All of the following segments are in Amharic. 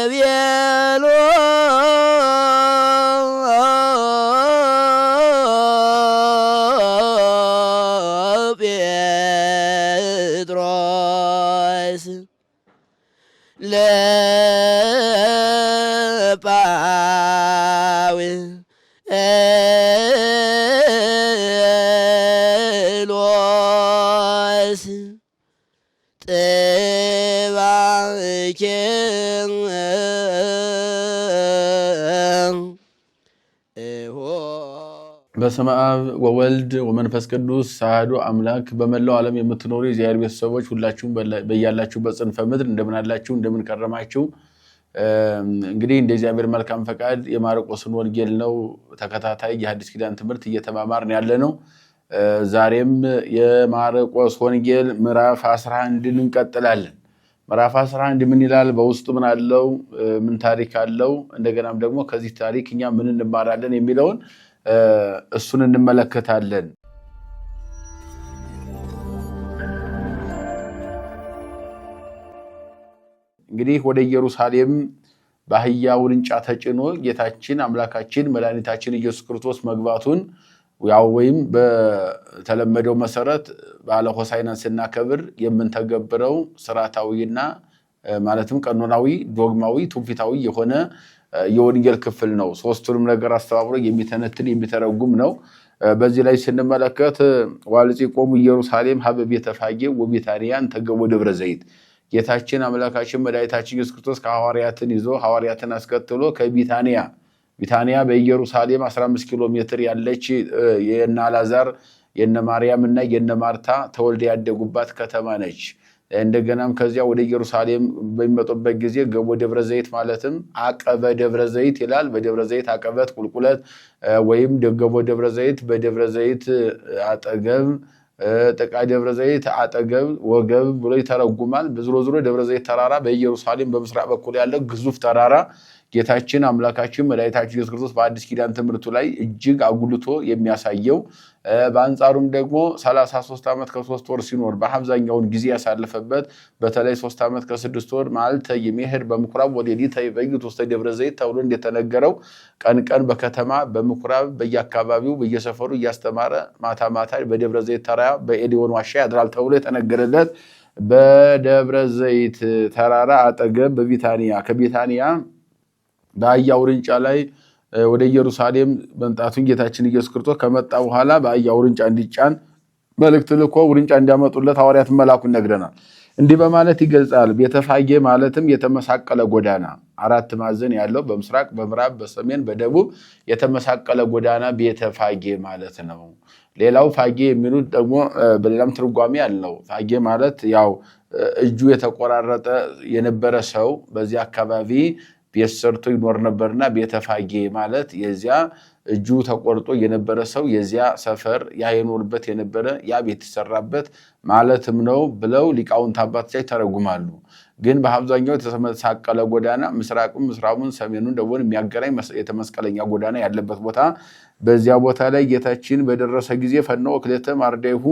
ቤሎ ጴጥሮስ ለጳውሎስ ጥባኬ በስመ አብ ወወልድ ወመንፈስ ቅዱስ አሐዱ አምላክ። በመላው ዓለም የምትኖሩ የእግዚአብሔር ቤተሰቦች ሁላችሁም በያላችሁበት ጽንፈ ምድር እንደምን አላችሁ? እንደምን ከረማችሁ? እንግዲህ እንደ እግዚአብሔር መልካም ፈቃድ የማርቆስን ወንጌል ነው ተከታታይ የሐዲስ ኪዳን ትምህርት እየተማማርን ያለነው። ዛሬም የማርቆስ ወንጌል ምዕራፍ 11ን እንቀጥላለን። ምዕራፍ 11 ምን ይላል? በውስጡ ምን አለው? ምን ታሪክ አለው? እንደገናም ደግሞ ከዚህ ታሪክ እኛ ምን እንማራለን የሚለውን እሱን እንመለከታለን። እንግዲህ ወደ ኢየሩሳሌም በአህያ ውርንጫ ተጭኖ ጌታችን አምላካችን መድኃኒታችን ኢየሱስ ክርስቶስ መግባቱን ያው ወይም በተለመደው መሰረት በዓለ ሆሳዕናን ስናከብር የምንተገብረው ስርዓታዊና ማለትም ቀኖናዊ፣ ዶግማዊ፣ ትውፊታዊ የሆነ የወንጌል ክፍል ነው። ሶስቱንም ነገር አስተባብሮ የሚተነትን የሚተረጉም ነው። በዚህ ላይ ስንመለከት ዋልጺቆሙ ኢየሩሳሌም ሀበ ቤተፋጌ ወቢታንያን ተገቦ ደብረ ዘይት፣ ጌታችን አምላካችን መድኃኒታችን ኢየሱስ ክርስቶስ ከሐዋርያትን ይዞ ሐዋርያትን አስከትሎ ቢታንያ በኢየሩሳሌም 15 ኪሎ ሜትር ያለች የነ አልዓዛር የነ ማርያም እና የነ ማርታ ተወልደ ያደጉባት ከተማ ነች። እንደገናም ከዚያ ወደ ኢየሩሳሌም በሚመጡበት ጊዜ ገቦ ደብረ ዘይት ማለትም አቀበ ደብረ ዘይት ይላል። በደብረ ዘይት አቀበት ቁልቁለት ወይም ገቦ ደብረ ዘይት በደብረ ዘይት አጠገብ፣ ጥቃ ደብረ ዘይት አጠገብ ወገብ ብሎ ይተረጉማል። በዝሮ ደብረ ዘይት ተራራ በኢየሩሳሌም በምስራቅ በኩል ያለው ግዙፍ ተራራ ጌታችን አምላካችን መድኃኒታችን ኢየሱስ ክርስቶስ በአዲስ ኪዳን ትምህርቱ ላይ እጅግ አጉልቶ የሚያሳየው፣ በአንጻሩም ደግሞ 33 ዓመት ከ3 ወር ሲኖር በአብዛኛውን ጊዜ ያሳለፈበት፣ በተለይ 3 ዓመት ከ6 ወር መዓልተ ይሜሄር በምኩራብ ወሌሊተ ይበይት ውስተ ደብረ ዘይት ተብሎ እንደተነገረው ቀን ቀን በከተማ በምኩራብ በየአካባቢው በየሰፈሩ እያስተማረ ማታ ማታ በደብረ ዘይት ተራራ በኤሊዮን ዋሻ ያድራል ተብሎ የተነገረለት በደብረ ዘይት ተራራ አጠገብ በቢታንያ ከቢታንያ በአህያ ውርንጫ ላይ ወደ ኢየሩሳሌም መምጣቱን ጌታችን ኢየሱስ ክርስቶስ ከመጣ በኋላ በአህያ ውርንጫ እንዲጫን መልእክት ልኮ ውርንጫ እንዲያመጡለት ሐዋርያት መላኩን ነግረናል። እንዲህ በማለት ይገልጻል። ቤተፋጌ ማለትም የተመሳቀለ ጎዳና፣ 4 ማዕዘን ያለው በምስራቅ በምዕራብ በሰሜን በደቡብ የተመሳቀለ ጎዳና ቤተፋጌ ማለት ነው። ሌላው ፋጌ የሚሉት ደግሞ በሌላም ትርጓሜ አለው። ፋጌ ማለት ያው እጁ የተቆራረጠ የነበረ ሰው በዚህ አካባቢ ቤት ሰርቶ ይኖር ነበርና ቤተፋጌ ማለት የዚያ እጁ ተቆርጦ የነበረ ሰው የዚያ ሰፈር ያ የኖርበት የነበረ ያ ቤት ይሰራበት ማለትም ነው ብለው ሊቃውንት አባቶች ተረጉማሉ። ግን በአብዛኛው የተመሳቀለ ጎዳና ምስራቁን ምስራቁን ሰሜኑን ደቡብን የሚያገናኝ የተመስቀለኛ ጎዳና ያለበት ቦታ፣ በዚያ ቦታ ላይ ጌታችን በደረሰ ጊዜ ፈነወ ክልኤተ አርዳኢሁ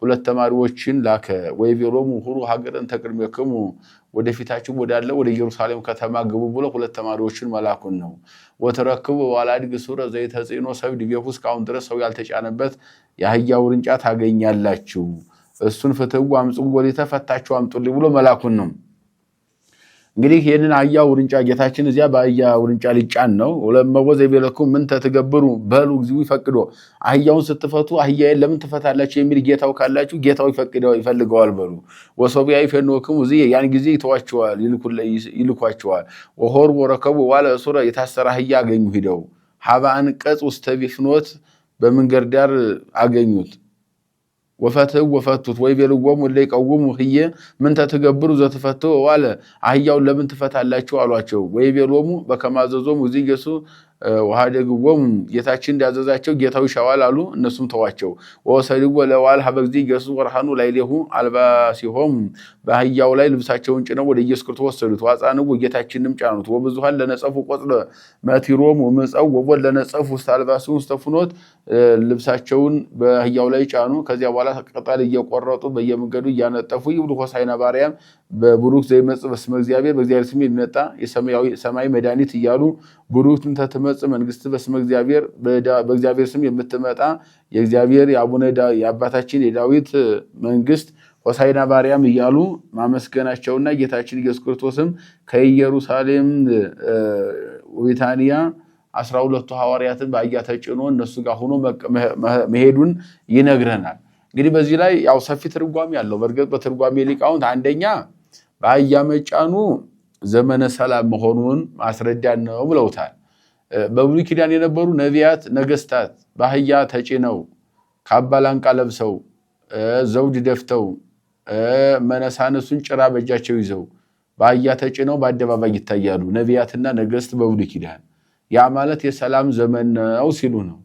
2 ተማሪዎችን ላከ። ወይቤሎሙ ሁሩ ሀገረን ተቅድሜክሙ ወደፊታችሁ ወዳለ ወደ ኢየሩሳሌም ከተማ ግቡ ብሎ 2 ተማሪዎችን መላኩን ነው። ወተረክቡ ዋላድግ ሱረ ዘይተጽኖ ሰብድ ቢሁ እስካሁን ድረስ ሰው ያልተጫነበት የአህያ ውርንጫ ታገኛላችሁ፣ እሱን ፍትው አምጡ ወሊተፈታችሁ አምጡልኝ ብሎ መላኩን ነው። እንግዲህ ይሄንን አህያ ውርንጫ ጌታችን እዚያ በአህያ ውርንጫ ሊጫን ነው። ወለመወዘ ይበለኩም ምን ተተገብሩ በሉ እግዚኡ ይፈቅዶ፣ አህያውን ስትፈቱ አህያዬን ለምን ትፈታላችሁ የሚል ጌታው ካላችሁ ጌታው ይፈልገዋል በሉ። ወሶቢያ ይፈኖክሙ እዚህ ያን ጊዜ ይተዋቸዋል ይልኳቸዋል። ወሆር ወረከቡ ዋለ ሱረ የታሰረ አህያ አገኙ። ሂደው ሀባ አንቀጽ ውስተ ቢፍኖት በመንገድ ዳር አገኙት። ወፈቱት ወይቤልዎሙ ለይቀውሙ ህየ ምን ተተገብሩ ዘተፈተው ዋለ አህያውን ለምን ትፈታላችሁ አሏቸው። ወይቤሎሙ በከማዘዞሙ ኢየሱስ ወሃደግዎም ጌታችን እንዳዘዛቸው ጌታው ይሻዋል አሉ። እነሱም ተዋቸው። ወሰድዎ ለዋል ሀበግዚ ኢየሱስ ወርሃኑ ላይሌሁ አልባሲሆም በአህያው ላይ ልብሳቸውን ጭነው ወደ ኢየሱስ ክርስቶስ ወሰዱት። ዋጻንዎ ጌታችንም ጫኑት። ወብዙሃን ለነጸፉ ቆጽለ መቲሮም ወመጻው ወቦል ለነጸፉ ውስተ አልባሱ ውስተ ፍኖት ልብሳቸውን በአህያው ላይ ጫኑ። ከዚያ በኋላ ቅጠል እየቆረጡ በየመንገዱ እያነጠፉ ይብሉ ሆሳዕና በአርያም በብሩክ ዘይመጽእ በስመ እግዚአብሔር በእግዚአብሔር ስም የሚመጣ የሰማይ መድኃኒት እያሉ ብሩክ እንተ ትመጽእ መንግስት በስመ እግዚአብሔር በእግዚአብሔር ስም የምትመጣ የእግዚአብሔር የአባታችን የዳዊት መንግስት ሆሳዕና በአርያም እያሉ ማመስገናቸውና ጌታችን ኢየሱስ ክርስቶስም ከኢየሩሳሌም ቢታንያ 12ቱ ሐዋርያትን በአህያ ተጭኖ እነሱ ጋር ሆኖ መሄዱን ይነግረናል። እንግዲህ በዚህ ላይ ያው ሰፊ ትርጓሜ ያለው በርግጥ በትርጓሜ ሊቃውንት አንደኛ በአህያ መጫኑ ዘመነ ሰላም መሆኑን ማስረዳት ነው ብለውታል። በብሉይ ኪዳን የነበሩ ነቢያት ነገስታት በአህያ ተጭነው ካባ ላንቃ ለብሰው ዘውድ ደፍተው መነሳነሱን ጭራ በእጃቸው ይዘው በአህያ ተጭነው በአደባባይ ይታያሉ ነቢያትና ነገስት በብሉይ ኪዳን። ያ ማለት የሰላም ዘመን ነው ሲሉ ነው።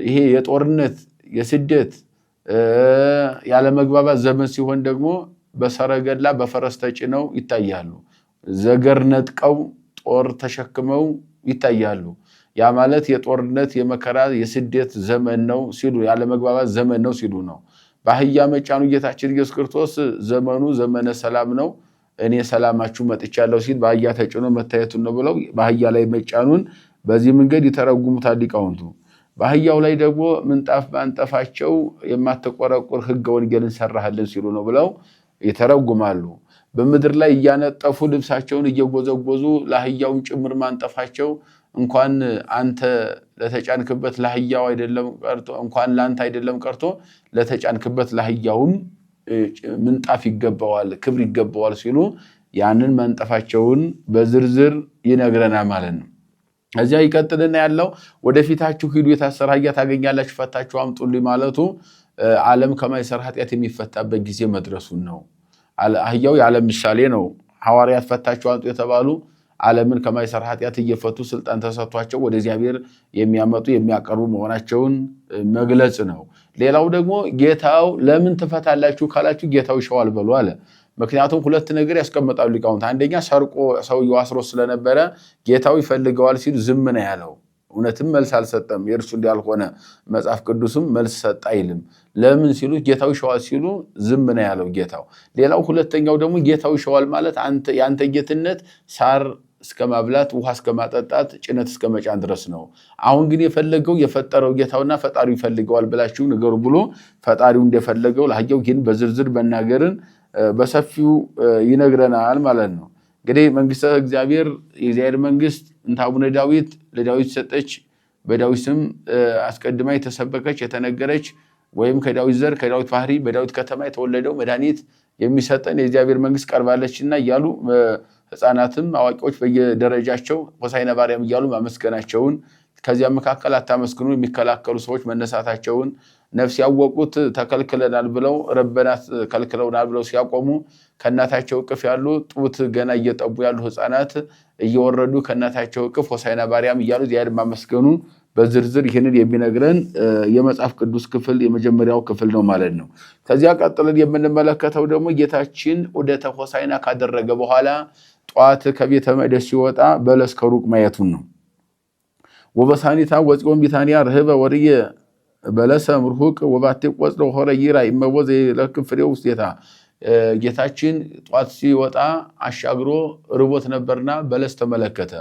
ይሄ የጦርነት የስደት ያለመግባባት ዘመን ሲሆን ደግሞ በሰረገላ በፈረስ ተጭነው ይታያሉ። ዘገር ነጥቀው ጦር ተሸክመው ይታያሉ። ያ ማለት የጦርነት የመከራ የስደት ዘመን ነው ሲሉ ያለመግባባት ዘመን ነው ሲሉ ነው። በአህያ መጫኑ ጌታችን ኢየሱስ ክርስቶስ ዘመኑ ዘመነ ሰላም ነው እኔ ሰላማችሁ መጥቻለሁ ሲል በአህያ ተጭኖ መታየቱን ነው ብለው በአህያ ላይ መጫኑን በዚህ መንገድ ይተረጉሙታል ሊቃውንቱ። በአህያው ላይ ደግሞ ምንጣፍ ማንጠፋቸው የማትቆረቁር ሕገ ወንጌልን ሰራህልን ሲሉ ነው ብለው ይተረጉማሉ። በምድር ላይ እያነጠፉ ልብሳቸውን እየጎዘጎዙ ለአህያውን ጭምር ማንጠፋቸው እንኳን አንተ ለተጫንክበት ለአህያው አይደለም ቀርቶ እንኳን ላንተ አይደለም ቀርቶ ለተጫንክበት ለአህያውን ምንጣፍ ይገባዋል ክብር ይገባዋል ሲሉ ያንን ማንጠፋቸውን በዝርዝር ይነግረናል ማለት ነው። እዚያ ይቀጥልና ያለው ወደፊታችሁ ሂዱ የታሰረ አህያ ታገኛላችሁ ፈታችሁ አምጡልኝ ማለቱ ዓለም ከማይሰራ ኃጢአት የሚፈታበት ጊዜ መድረሱን ነው። አህያው የዓለም ምሳሌ ነው። ሐዋርያት ፈታችሁ አምጡ የተባሉ ዓለምን ከማይሰራ ኃጢአት እየፈቱ ስልጣን ተሰጥቷቸው ወደ እግዚአብሔር የሚያመጡ የሚያቀርቡ መሆናቸውን መግለጽ ነው። ሌላው ደግሞ ጌታው ለምን ትፈታላችሁ ካላችሁ ጌታው ይሻዋል በሉ አለ። ምክንያቱም ሁለት ነገር ያስቀምጣሉ ሊቃውንት። አንደኛ ሰርቆ ሰውየው አስሮ ስለነበረ ጌታው ይፈልገዋል ሲሉ ዝም ነው ያለው። እውነትም መልስ አልሰጠም። የእርሱ እንዳልሆነ መጽሐፍ ቅዱስም መልስ ሰጥ አይልም። ለምን ሲሉ ጌታው ይሻዋል ሲሉ ዝም ነው ያለው ጌታው። ሌላው ሁለተኛው ደግሞ ጌታው ይሻዋል ማለት ያንተ ጌትነት ሳር እስከ ማብላት ውሃ እስከ ማጠጣት ጭነት እስከ መጫን ድረስ ነው። አሁን ግን የፈለገው የፈጠረው ጌታውና ፈጣሪው ይፈልገዋል ብላችሁ ንገሩ ብሎ ፈጣሪው እንደፈለገው ለአህያው ግን በዝርዝር መናገርን በሰፊው ይነግረናል ማለት ነው። እንግዲህ መንግስተ እግዚአብሔር የእግዚአብሔር መንግስት እንተ አቡነ ዳዊት ለዳዊት ሰጠች በዳዊት ስም አስቀድማ የተሰበከች የተነገረች ወይም ከዳዊት ዘር ከዳዊት ባህሪ በዳዊት ከተማ የተወለደው መድኃኒት የሚሰጠን የእግዚአብሔር መንግስት ቀርባለችና እያሉ ህፃናትም አዋቂዎች በየደረጃቸው ሆሳዕና በአርያም እያሉ ማመስገናቸውን ከዚያ መካከል አታመስግኑ የሚከላከሉ ሰዎች መነሳታቸውን ነፍስ ያወቁት ተከልክለናል ብለው ረበናት ከልክለውናል ብለው ሲያቆሙ ከእናታቸው እቅፍ ያሉ ጡት ገና እየጠቡ ያሉ ህፃናት እየወረዱ ከእናታቸው እቅፍ ሆሳዕና በአርያም እያሉ እግዚአብሔርን ማመስገኑን በዝርዝር ይህንን የሚነግረን የመጽሐፍ ቅዱስ ክፍል የመጀመሪያው ክፍል ነው ማለት ነው። ከዚያ ቀጥለን የምንመለከተው ደግሞ ጌታችን ዑደተ ሆሳዕና ካደረገ በኋላ ጧት ከቤተ መቅደስ ሲወጣ በለስ ከሩቅ ማየቱን ነው። ወበሳኒታ ወጽዮን ቢታንያ ረህበ ወርየ በለሰ ምርሁቅ ወባቴ ቆጽለ ሆረ ይራ ይመወዘ ለክም ፍሬው ውስጤታ ጌታችን ጧት ሲወጣ አሻግሮ ርቦት ነበርና በለስ ተመለከተ።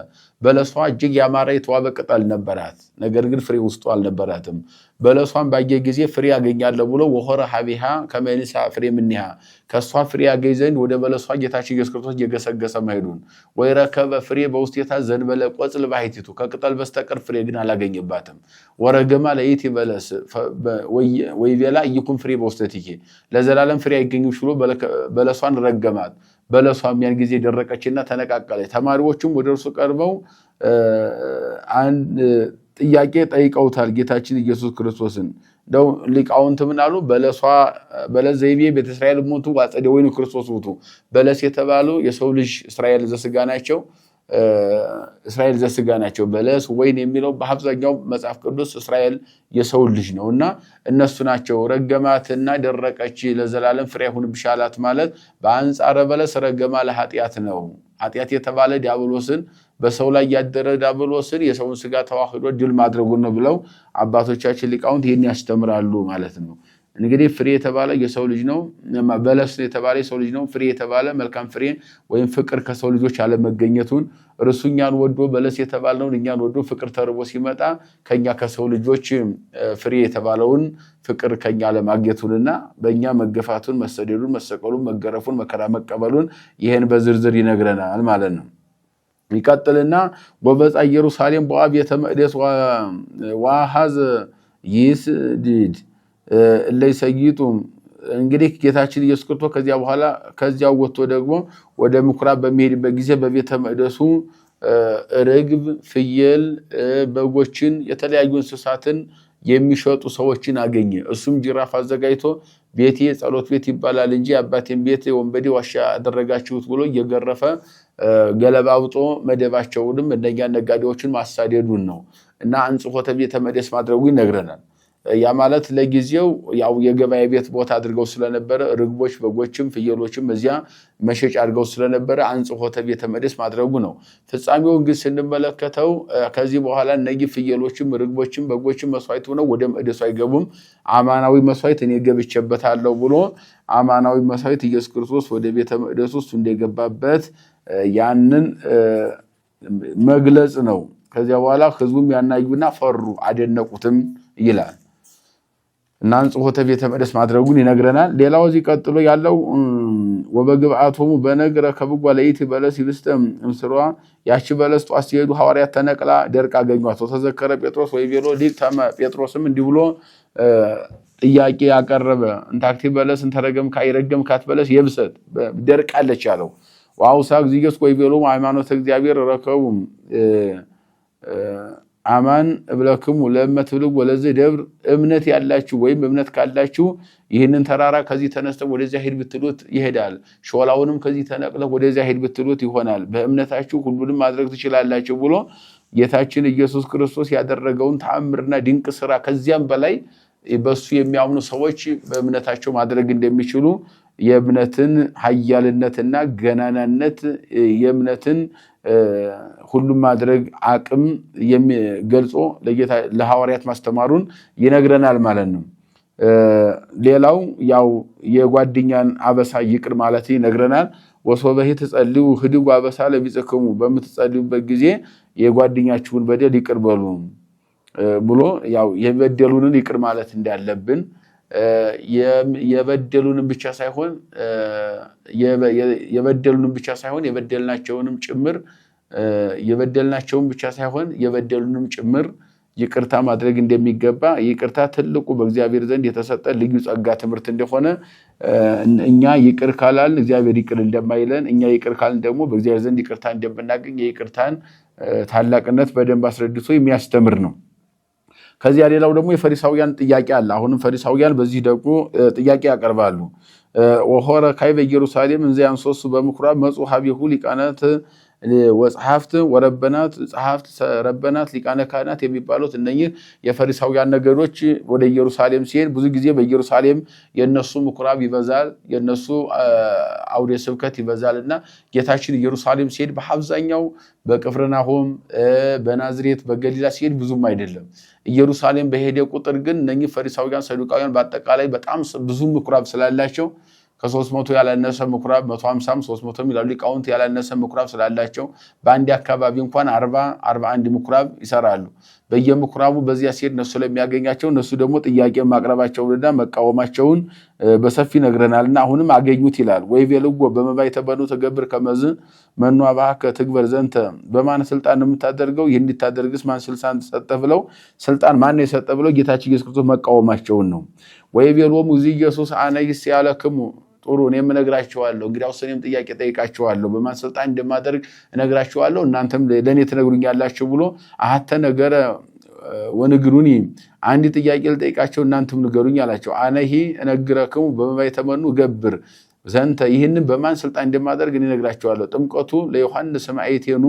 በለሷ እጅግ ያማረ የተዋበ ቅጠል ነበራት፣ ነገር ግን ፍሬ ውስጡ አልነበራትም። በለሷን ባየ ጊዜ ፍሬ ያገኛለሁ ብሎ ወሆረ ሀቢሃ ከመንሳ ፍሬ ምንሃ ከሷ ፍሬ ያገኝ ዘንድ ወደ በለሷ ጌታችን ኢየሱስ ክርስቶስ እየገሰገሰ መሄዱን ወይረከበ ፍሬ በውስጤታ ዘንበለ ቆጽል ባሕቲቱ ከቅጠል በስተቀር ፍሬ ግን አላገኘባትም። ወረገማ ለይቲ በለስ ወይቤላ ይኩን ፍሬ በውስጤትኪ ለዘላለም ፍሬ አይገኝም ብሎ በለሷን ረገማት። በለሷም ያን ጊዜ ደረቀችና ተነቃቀለች። ተማሪዎቹም ወደ እርሱ ቀርበው አንድ ጥያቄ ጠይቀውታል ጌታችን ኢየሱስ ክርስቶስን። እንደው ሊቃውንት ምን አሉ? በለስ ዘይቤ ቤተ እስራኤል ሞቱ ዋጸደ ወይኑ ክርስቶስ ውቱ። በለስ የተባሉ የሰው ልጅ እስራኤል ዘስጋ ናቸው። እስራኤል ዘስጋ ናቸው። በለስ ወይን የሚለው በአብዛኛው መጽሐፍ ቅዱስ እስራኤል የሰው ልጅ ነውና እነሱ ናቸው። ረገማትና ደረቀች ለዘላለም ፍሬ ይሁንብሽ አላት ማለት በአንጻረ በለስ ረገማ ለኃጢአት ነው። ኃጢአት የተባለ ዲያብሎስን በሰው ላይ ያደረ ዲያብሎስን የሰውን ስጋ ተዋህዶ ድል ማድረጉን ነው ብለው አባቶቻችን ሊቃውንት ይህን ያስተምራሉ ማለት ነው። እንግዲህ ፍሬ የተባለ የሰው ልጅ ነው። በለስ የተባለ የሰው ልጅ ነው። ፍሬ የተባለ መልካም ፍሬ ወይም ፍቅር ከሰው ልጆች አለመገኘቱን እርሱ እኛን ወዶ በለስ የተባለውን እኛን ወዶ ፍቅር ተርቦ ሲመጣ ከኛ ከሰው ልጆች ፍሬ የተባለውን ፍቅር ከኛ ለማግኘቱንና በእኛ መገፋቱን፣ መሰደዱን፣ መሰቀሉን፣ መገረፉን፣ መከራ መቀበሉን ይህን በዝርዝር ይነግረናል ማለት ነው። ይቀጥልና ወበጻ ኢየሩሳሌም በዋ ቤተ መቅደስ ወአኀዘ ይስድድ እለይ ሰይጡ። እንግዲህ ጌታችን ኢየሱስ ክርስቶስ ከዚያ በኋላ ከዚያው ወጥቶ ደግሞ ወደ ምኩራብ በሚሄድበት ጊዜ በቤተ መቅደሱ ርግብ፣ ፍየል፣ በጎችን የተለያዩ እንስሳትን የሚሸጡ ሰዎችን አገኘ። እሱም ጅራፍ አዘጋጅቶ ቤቴ ጸሎት ቤት ይባላል እንጂ አባቴን ቤት ወንበዴ ዋሻ አደረጋችሁት ብሎ እየገረፈ ገለባብጦ መደባቸውንም እነኛ ነጋዴዎችን ማሳደዱን ነው እና አንጽሖተ ቤተ መቅደስ ማድረጉ ይነግረናል። ያ ማለት ለጊዜው ያው የገበያ ቤት ቦታ አድርገው ስለነበረ ርግቦች፣ በጎችም ፍየሎችም እዚያ መሸጫ አድርገው ስለነበረ አንጽሖተ ቤተ መቅደስ ማድረጉ ነው። ፍጻሜውን ግን ስንመለከተው ከዚህ በኋላ እነዚህ ፍየሎችም ርግቦችም በጎችም መስዋዕት ሆነው ወደ መቅደሱ አይገቡም። አማናዊ መስዋዕት እኔ ገብቼበታለሁ ብሎ አማናዊ መስዋዕት ኢየሱስ ክርስቶስ ወደ ቤተ መቅደሱ ውስጥ እንደገባበት ያንን መግለጽ ነው። ከዚያ በኋላ ህዝቡም ያናዩና ፈሩ አደነቁትም ይላል እና አንጽሖተ ቤተ መቅደስ ማድረጉን ይነግረናል። ሌላው እዚህ ቀጥሎ ያለው ወበግብአቶሙ በነግረ ከብጓ ለይት በለስ ይብስተ እምስሯ። ያቺ በለስ ጧት ሲሄዱ ሐዋርያት ተነቅላ ደርቅ አገኟት። ተዘከረ ጴጥሮስ ወይ ቤሎ ሊቅ ተመ። ጴጥሮስም እንዲህ ብሎ ጥያቄ ያቀረበ እንታክቲ በለስ እንተረገም ካይረገምካት በለስ የብሰት ደርቃለች ያለው ዋውሳ እግዚአብሔር ወይ ቤሎ ሃይማኖተ እግዚአብሔር ረከቡ አማን እብለክሙ ለመትብልግ ወለዚህ ደብር። እምነት ያላችሁ ወይም እምነት ካላችሁ ይህንን ተራራ ከዚህ ተነስተው ወደዚያ ሄድ ብትሉት ይሄዳል። ሾላውንም ከዚህ ተነቅለው ወደዚያ ሄድ ብትሉት ይሆናል። በእምነታችሁ ሁሉንም ማድረግ ትችላላችሁ ብሎ ጌታችን ኢየሱስ ክርስቶስ ያደረገውን ተአምርና ድንቅ ስራ ከዚያም በላይ በሱ የሚያምኑ ሰዎች በእምነታቸው ማድረግ እንደሚችሉ የእምነትን ኃያልነትና ገናናነት የእምነትን ሁሉም ማድረግ አቅም የሚገልጾ ለሐዋርያት ማስተማሩን ይነግረናል ማለት ነው። ሌላው ያው የጓደኛን አበሳ ይቅር ማለት ይነግረናል። ወሶበሂ ተጸልዩ ህድጉ አበሳ ለቢጽክሙ። በምትጸልዩበት ጊዜ የጓደኛችሁን በደል ይቅር በሉ ብሎ ያው የበደሉንን ይቅር ማለት እንዳለብን የበደሉንን ብቻ ሳይሆን የበደልናቸውንም ጭምር የበደሉንም ጭምር ይቅርታ ማድረግ እንደሚገባ ይቅርታ ትልቁ በእግዚአብሔር ዘንድ የተሰጠ ልዩ ጸጋ ትምህርት እንደሆነ እኛ ይቅር ካላልን እግዚአብሔር ይቅር እንደማይለን እኛ ይቅር ካልን ደግሞ በእግዚአብሔር ዘንድ ይቅርታ እንደምናገኝ የይቅርታን ታላቅነት በደንብ አስረድቶ የሚያስተምር ነው። ከዚያ ሌላው ደግሞ የፈሪሳውያን ጥያቄ አለ። አሁንም ፈሪሳውያን በዚህ ደግሞ ጥያቄ ያቀርባሉ። ወሆረ ካይ በኢየሩሳሌም እንዘ ያንሶሱ በምኩራብ መጹ ሀቢሁ ሊቃናት ወጸሐፍት ወረበናት ጸሐፍት ረበናት ሊቃነ ካህናት የሚባሉት እነኚህ የፈሪሳውያን ነገዶች ወደ ኢየሩሳሌም ሲሄድ ብዙ ጊዜ በኢየሩሳሌም የነሱ ምኩራብ ይበዛል፣ የነሱ አውደ ስብከት ይበዛልና ጌታችን ኢየሩሳሌም ሲሄድ በአብዛኛው በቅፍርናሆም በናዝሬት በገሊላ ሲሄድ ብዙም አይደለም። ኢየሩሳሌም በሄደ ቁጥር ግን እነኚህ ፈሪሳውያን ሰዱቃውያን በአጠቃላይ በጣም ብዙ ምኩራብ ስላላቸው ከ300 ያላነሰ ምኩራብ 150 300 ይላሉ ሊቃውንት ያላነሰ ምኩራብ ስላላቸው በአንድ አካባቢ እንኳን 41 ምኩራብ ይሰራሉ። በየምኩራቡ በዚያ ሲሄድ እነሱ ለሚያገኛቸው እነሱ ደግሞ ጥያቄ ማቅረባቸውንና መቃወማቸውን በሰፊ ነግረናልና አሁንም አገኙት ይላል። ወይ ቤልጎ በመባይ ተበኑ ተገብር ከመዝ መኑ አባከ ትግበር ዘንተ። በማን ስልጣን የምታደርገው ይህን እንድታደርግስ ማን ስልጣን ተሰጠ ብለው ስልጣን ማን የሰጠ ብለው ጌታችን ኢየሱስ ክርስቶስ መቃወማቸውን ነው። ወይ ቤሎም እዚ ኢየሱስ አነይስ ያለክሙ ጥሩ እኔም እነግራችኋለሁ እንግዲያው እኔም ጥያቄ ጠይቃችኋለሁ በማን ስልጣን እንደማደርግ እነግራችኋለሁ እናንተም ለኔ ትነግሩኛላችሁ ብሎ አሐተ ነገረ ወንግሩኒ አንድ ጥያቄ ልጠይቃቸው እናንተም ንገሩኝ አላቸው። አነሂ እነግረክሙ በመባይ ተመኑ ገብር ዘንተ ይህንን በማን ስልጣን እንደማደርግ እኔ እነግራችኋለሁ። ጥምቀቱ ለዮሐንስ ሰማዕቴኑ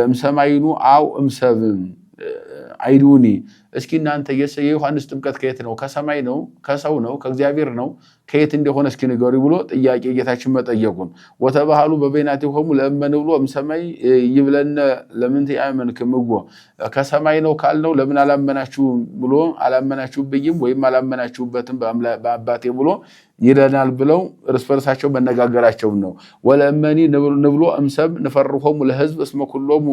እምሰማይኑ አው እምሰብ አይዱኒ። እስኪ እናንተ የዮሐንስ ጥምቀት ከየት ነው? ከሰማይ ነው? ከሰው ነው? ከእግዚአብሔር ነው? ከየት እንደሆነ እስኪ ንገሩ ብሎ ጥያቄ ጌታችን መጠየቁን ወተባሃሉ በበይናቲሆሙ ለእመን ብሎ እምሰማይ ይብለነ ለምንት ያመንክምዎ ከሰማይ ነው ካልነው ለምን አላመናችሁ ብሎ አላመናችሁብኝም ወይም አላመናችሁበትም በአባቴ ብሎ ይለናል ብለው እርስ በርሳቸው መነጋገራቸው ነው። ወለእመኒ ንብሎ እምሰብ ንፈርሆሙ ለሕዝብ እስመ ኩሎሙ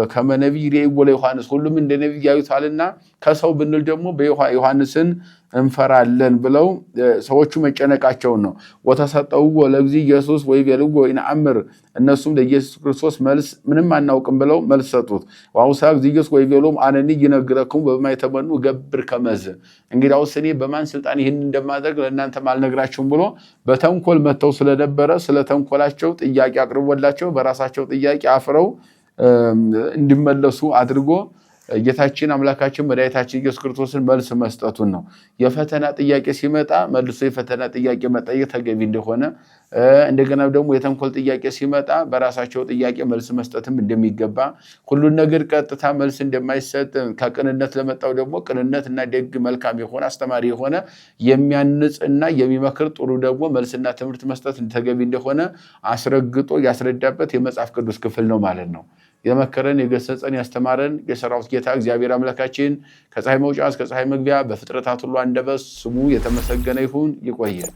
ከመ ነቢይ ይሬእይዎ ለዮሐንስ ሁሉም እንደ ነቢይ ያዩታልና ከሰው ብንል ደግሞ በዮሐንስን እንፈራለን ብለው ሰዎቹ መጨነቃቸውን ነው። ወተሰጠውዎ ለእግዚእ ኢየሱስ ወይቤልዎ ይንአምር እነሱም ለኢየሱስ ክርስቶስ መልስ ምንም አናውቅም ብለው መልስ ሰጡት። ወአውሳ እግዚእ ኢየሱስ ወይቤሎም አነኒ ይነግረክሙ በማይ ተመኑ ገብር ከመዝ እንግዲያውስ እኔ በማን ስልጣን ይህን እንደማደርግ ለእናንተ አልነግራችሁም ብሎ በተንኮል መተው ስለነበረ ስለ ተንኮላቸው ጥያቄ አቅርቦላቸው በራሳቸው ጥያቄ አፍረው እንዲመለሱ አድርጎ ጌታችን አምላካችን መድኃኒታችን ኢየሱስ ክርስቶስን መልስ መስጠቱን ነው። የፈተና ጥያቄ ሲመጣ መልሶ የፈተና ጥያቄ መጠየቅ ተገቢ እንደሆነ እንደገና ደግሞ የተንኮል ጥያቄ ሲመጣ በራሳቸው ጥያቄ መልስ መስጠትም እንደሚገባ ሁሉን ነገር ቀጥታ መልስ እንደማይሰጥ ከቅንነት ለመጣው ደግሞ ቅንነትና ደግ መልካም የሆነ አስተማሪ የሆነ የሚያንጽና የሚመክር ጥሩ ደግሞ መልስና ትምህርት መስጠት ተገቢ እንደሆነ አስረግጦ ያስረዳበት የመጽሐፍ ቅዱስ ክፍል ነው ማለት ነው። የመከረን የገሰጸን ያስተማረን የሰራዊት ጌታ እግዚአብሔር አምላካችን ከፀሐይ መውጫ እስከ ፀሐይ መግቢያ በፍጥረታት ሁሉ አንደበት ስሙ የተመሰገነ ይሁን። ይቆየን።